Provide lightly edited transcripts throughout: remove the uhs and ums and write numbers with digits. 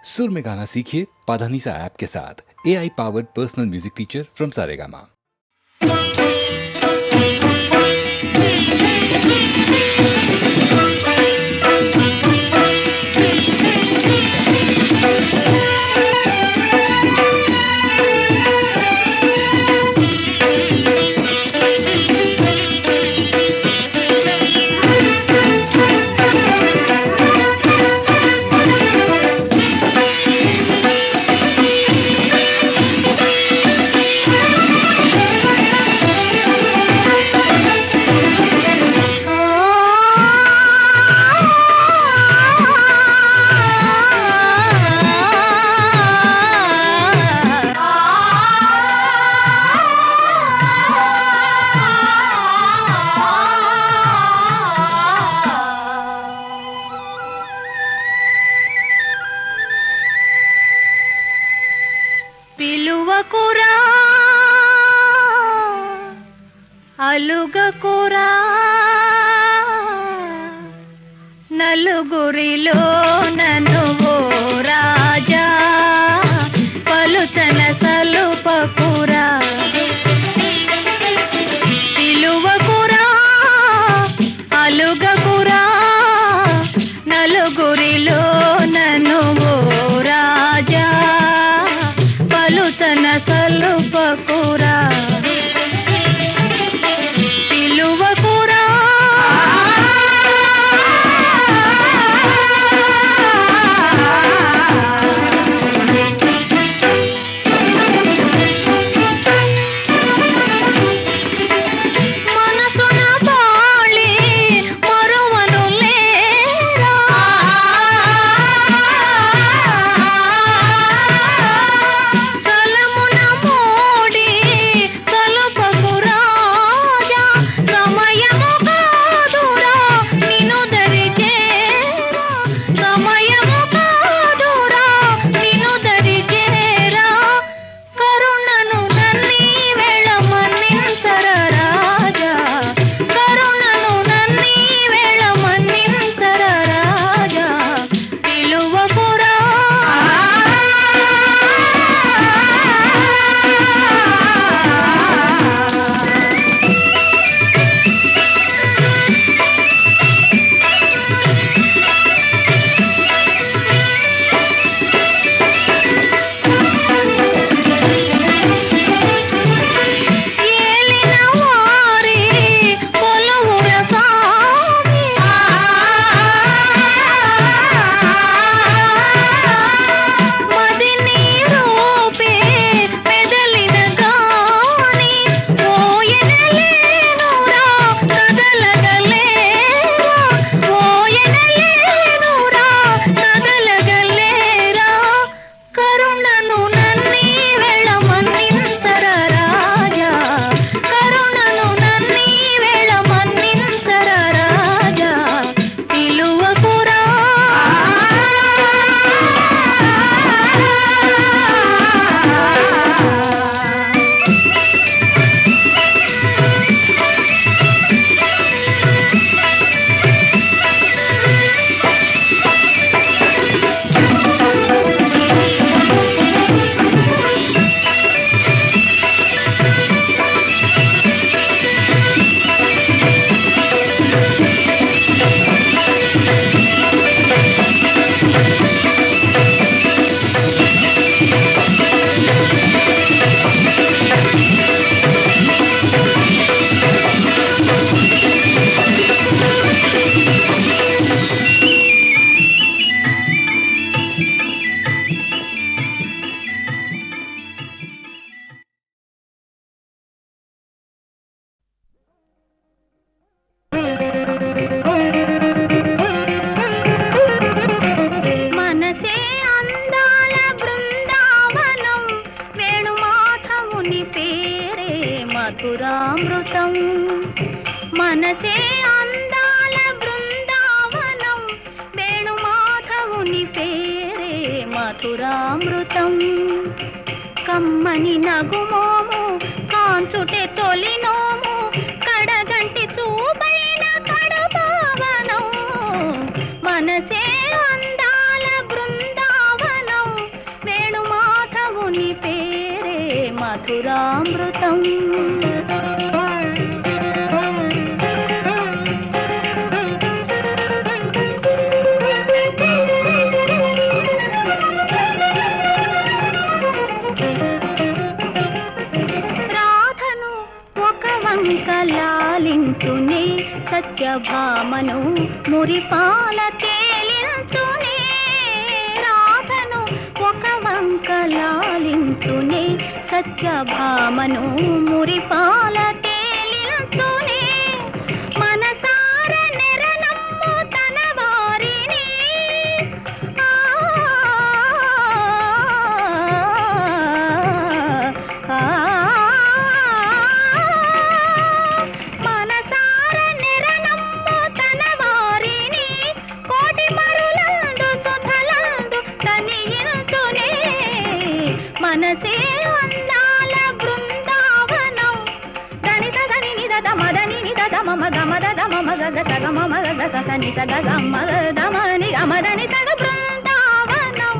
सुर में गाना सीखिए पाधानीसा ऐप के साथ। AI powered personal music teacher from Saregama. పిలువకురా అలుగకురా నలుగురిలో నన్ను ఓ రాజా పలుచన సలుపకురా పిలువకురా అలుగకురా నలుగురిలో నన్ను ఓ రాజా పలుచన సలుపకురా పిలువకురా మనసున బాళి మరువను లేరా సలమున మోడి సలుపకు రాజా సమయము కాదురా నిన్ను దరిచేరా సమయము కాదురా నిన్ను దరిచేరా కరుణను నన్ని వేళ మన్నించర రాజా కరుణను నన్ని వేళ మన్నించర రాజా పిలువకురా ఏలిన వారి కొలువుర సామి మదిని రూపే మెదలిన గాని ఓయనలేనురా కదలగలేరా ఓయనలేనురా కదలగలేరా కరుణను నన్ని వేళ మన్నించర రాజా కరుణను నన్ని వేళ మన్నించర రాజా పిలువకురా మనసే అందాల బృందావనం వేణుమాధవుని పేరే మధురామృతం మనసే అందాల బృందావనం వేణుమాధవుని పేరే మధురామృతం కమ్మని నగుమోము కాంచుటే తొలినోము కడగంటి చూపైన కడపావనం మనసే అందాల బృందావనం మధురామృతం. రాధను ఒక వంక లాలించునే, సత్యభామను మురిపాల తేలించునే. రాధను ఒక వంక లాలించునే, సత్యభామను మురిపాల తేలించునే. మనసార నెరనమ్ము తన వారిని, మనసార నెరనమ్ము తన వారిని, కోటి మరులందు సుధలందు తనియించునే. మనసే అందాల బృందావనం, దని సదని నిద మదని నిద మమ గమద మమ గగ సగ మమ గగ సని సగ గమ దమని గమదని సగ బృందావనం.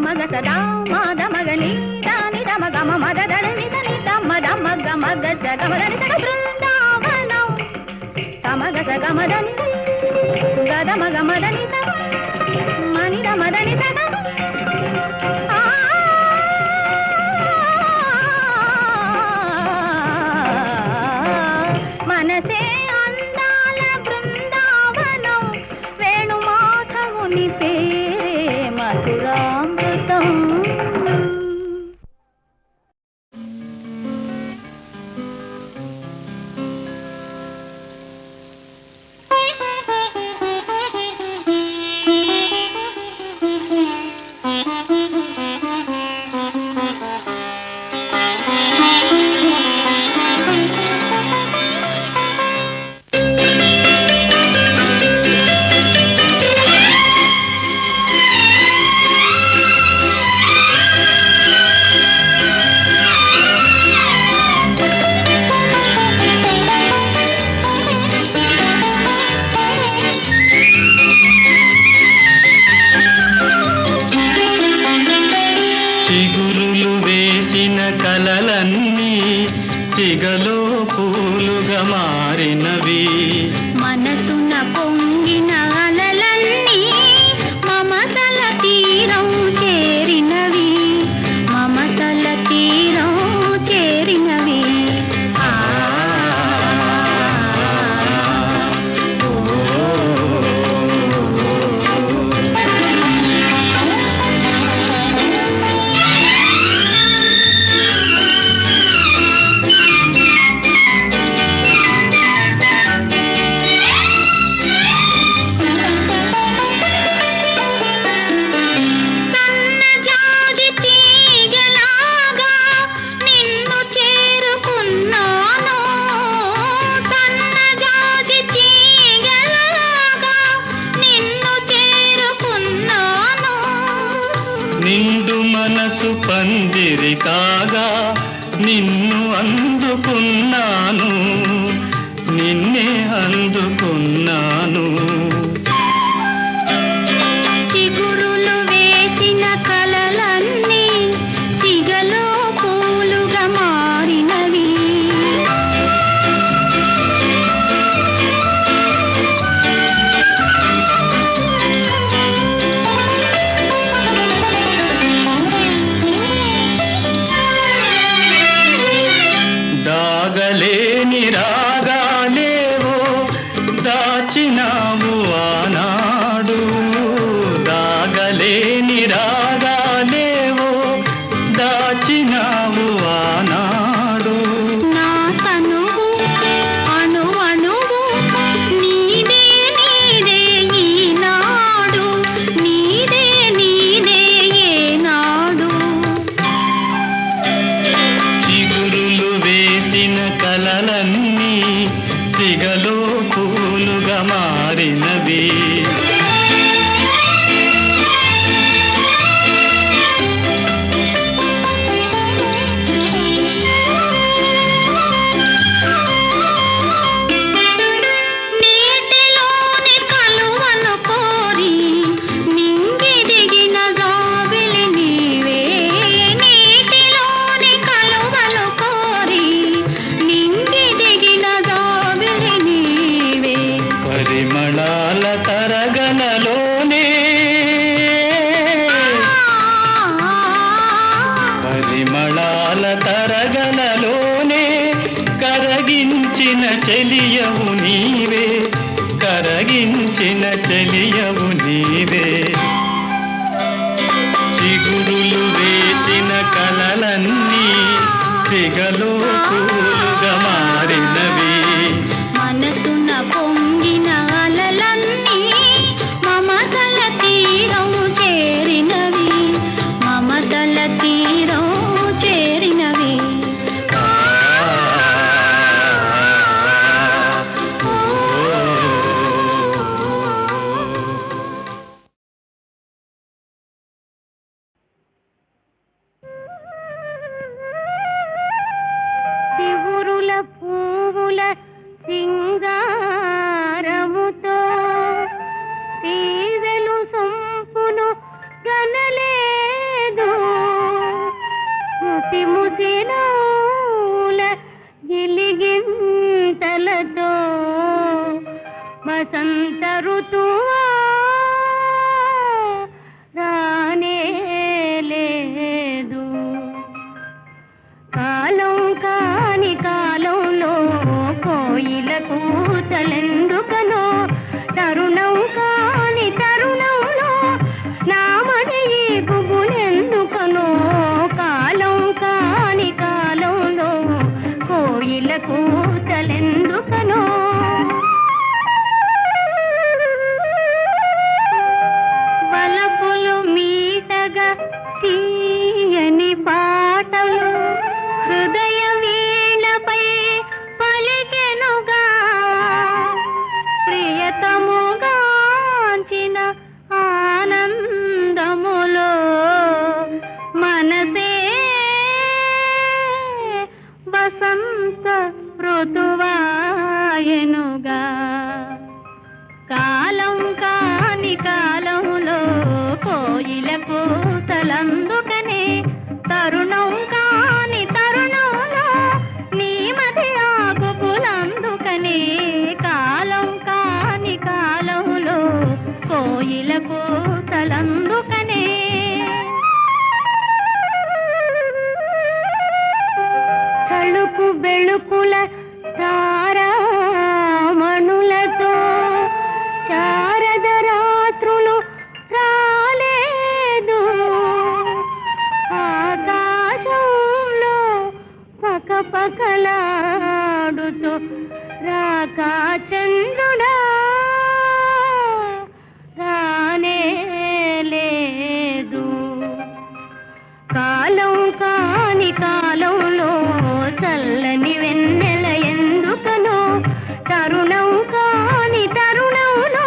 మగ సదా మద మగని దాని దమ గమ మద దని దని దమ దమ గమ గజ గమదని సగ బృందావనం. సమగ సగ మదని గద మగ మదని సగ మని దమ దని సగ మనసే అందాల బృందావనం, వేణుమాధవుని పేరే మధురామృతం. చిగురులు వేసిన కలలన్నీ సిగలో పూలుగా మారినవి. మనసున పొంగిన అలలన్నీ మమతల తీరం చేరినవి, మమతల తీరం చేరినవి. నిండు మనసు పందిరి కాగా నిన్ను అందుకున్నాను, నిన్నే అందుకున్నాను. చిగురులు వేసిన కలలన్నీ సిగలో పూలుగా మారినవి. దాగలేని రాగాలేవో దాచినావు ఆనాడు, దాగలేని రాగాలేవో దాచినావు ఆనాడు. నా తనువు అణు అణువు నీదే నీదే ఈనాడు, నీదే నీదే ఏనాడు. చిగురులు వేసిన కలలన్నీ సిగలో పూలుగా మారినవి. చెలియవు నీవే, కరగించిన చెలియవు నీవే. చిగురులు వేసిన కలలన్నీ సిగలో పూలుగా మారినవి. మనసున పొంగిన అలలన్నీ మమతల తీరం చేరినవి, మమతల తీరం చేరినవి. శివురుల పువ్వుల సింగారముతో తీవెలు సొంపును కనలేదు, ముసి ముసినూల గిలిగింతలతో వసంత ఋతువా రానే లేదు. కాలం కాని కాలంలో కోయిల కూతలెందుకనో, తరుణం కాని తరుణంలో నామని పువ్వులెందుకనో, కాలం కాని కాలంలో కోయిల కూతలెందుకనో. వలపులు మీటగా తీయని పాటలు హృదయ వీణపై పలికెనుగా, ప్రియతముగాంచిన ఆనందములో మనసే వసంత ఋతువాయనుగా. కాలం కాని కాలంలో కోయిల కూతలందుకనే, తరుణం కాని తరుణంలో నీ మధ్య ఆకుపులందుకనే. కాలం కాని కాలంలో కోయిల కూతలందుకనే. తళుకు బెళుకుల తారామణులతో శారద రాత్రులు రాలేదు, ఆకాశంలో పకపకలాడుతూ రాకా చంద్రుడా రానే లేదు. కాలం కాని కాలంలో చల్లని వెన్నెల ఎందుకనో, తరుణం కాని తరుణంలో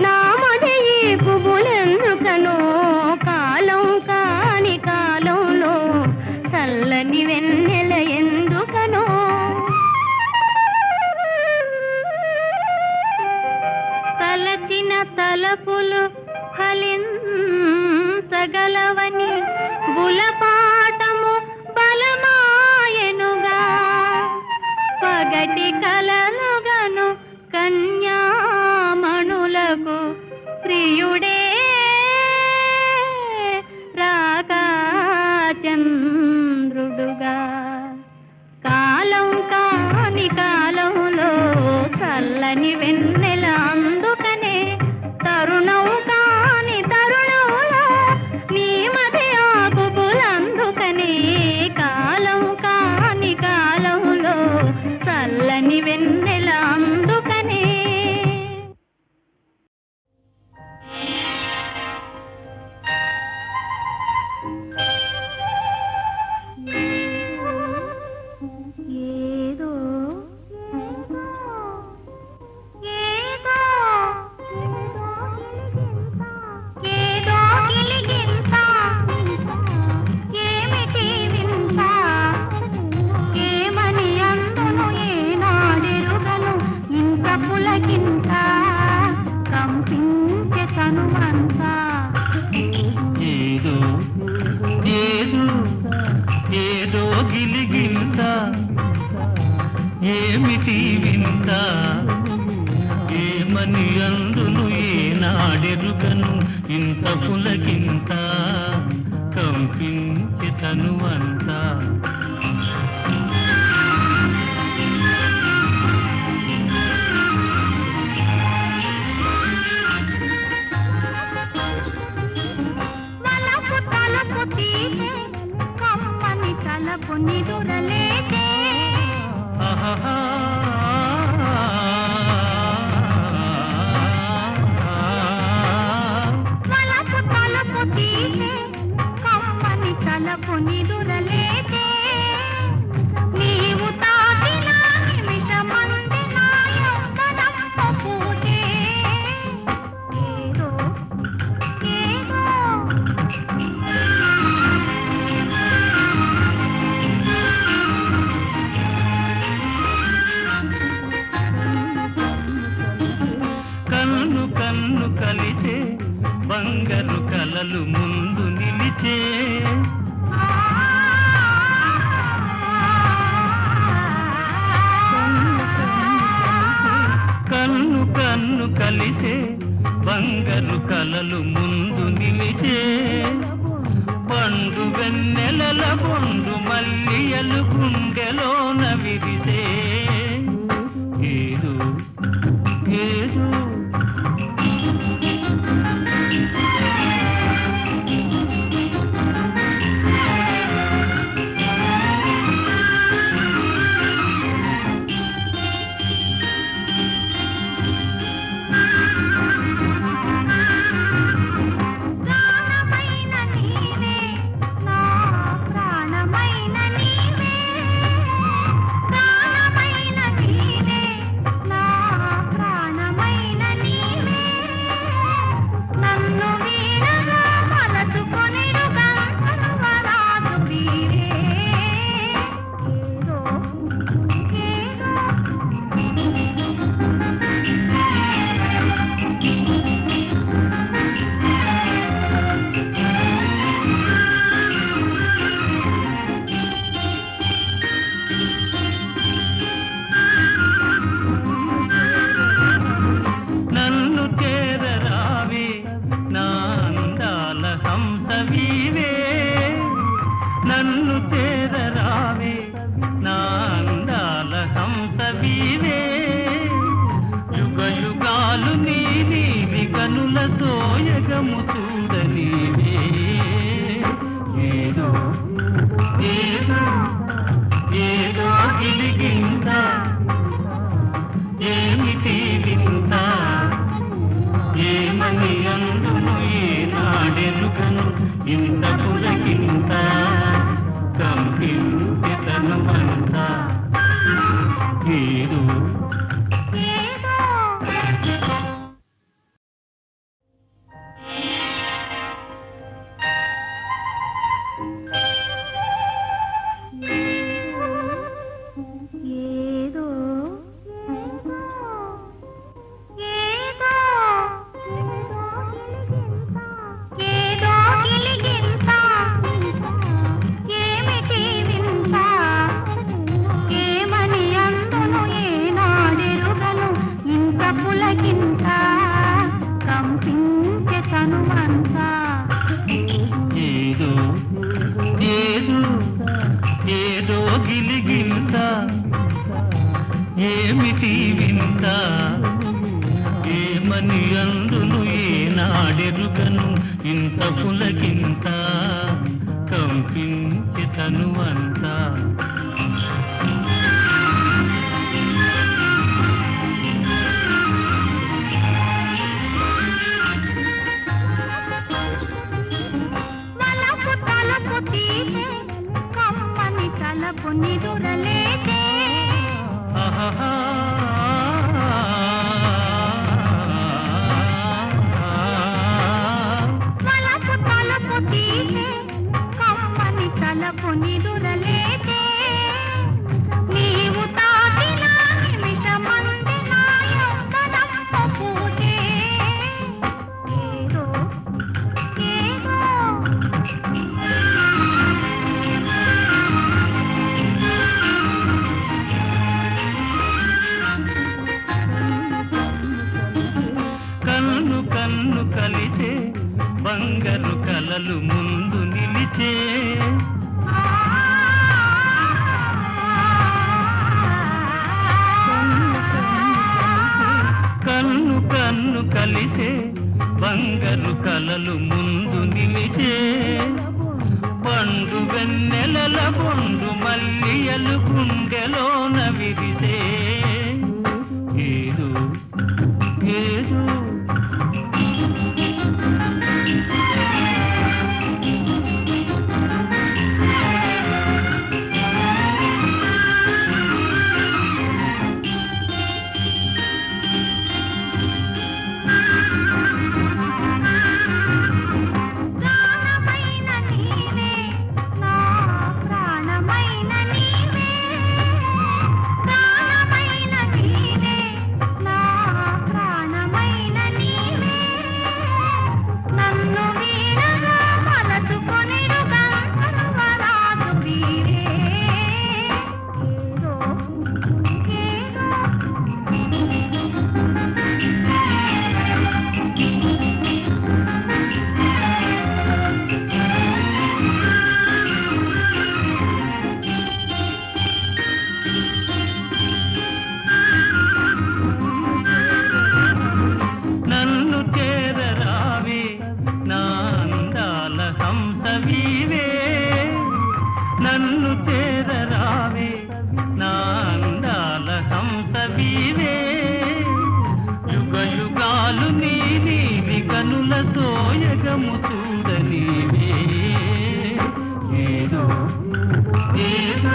నామది పువ్వులెందుకనో, కాలం కాని కాలంలో చల్లని వెన్నెల ఎందుకనో. తలచిన తలపులు ఫలించగలవని బులపాటము బలమాయనుగా, పగటి కలలుగను కన్యామణులకు ప్రియుడే రాకా చంద్రుడుగా. కాలం కాని కాలంలో చల్లని వెన్నెల అందుకనే, తరుణం కాని తరుణంలో నీ మధ్య ఆకుపులందుకనే. కాలం కాని కాలంలో చల్లని వెన్నెల అందుకనే. ఏదో ఏదో ఏదో గిలిగింత, ఏమిటి వింత, ఏమని అందును ఏనాడెరుగను ఇంత పులకింత, కంపించే తనువంతా. ఏదో ఏదో ఏదో గిలిగింత, ఏమిటి వింత, ఏమని అందును ఏనాడెరుగను ఇంత పులకింత, కంపించి తనువంతా. కలలు ముందు నిలిచే కన్ను కన్ను కలిసే బంగారు కలలు ముందు నిలిచే పండు వెన్నెలల పొండు మల్లియలు గుండెలోన విరిసే ఏదో ఏదో నన్ను చేరరావే నా అందాల హంసవీవే యుగ యుగాలు నీ నీవి కనుల సోయగము చూడనీవే ఏదో ఏదో ఏదో గిలిగింత ఏమిటి వింత ఏమని అందును ఏనాడెరుగను ఇంత పులకింత కంపించెతను అంతా ఏదో ఏదో గిలిగింత ఏమిటి వింత ఏమని అందును ఏనాడెరుగను ఇంత పులకింత కంపించి తనువంతా నిదురలేదే వలపు తలపు తీసే కమ్మని తలపు నిదురలేదే నీవు తాకిన నిమిషమంది నా యవ్వనమ్మ పూజే ఏదో ఏదో కన్ను కలిసే బంగారు కలలు ముందు నిలిచే కన్ను కన్ను కలిసే బంగారు కలలు ముందు నిలిచే పండు వెన్నెలల పొండు మల్లియలు గుండెలోన విరిసే ఏదో ఏదో ప్రాణమైన నీవే పల్లవీవే యుగ యుగాలు నీవి కనుల సోయగము చూడనీవే ఏదో ఏదో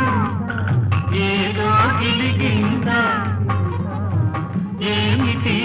ఏదో గిలిగింత ఏమిటి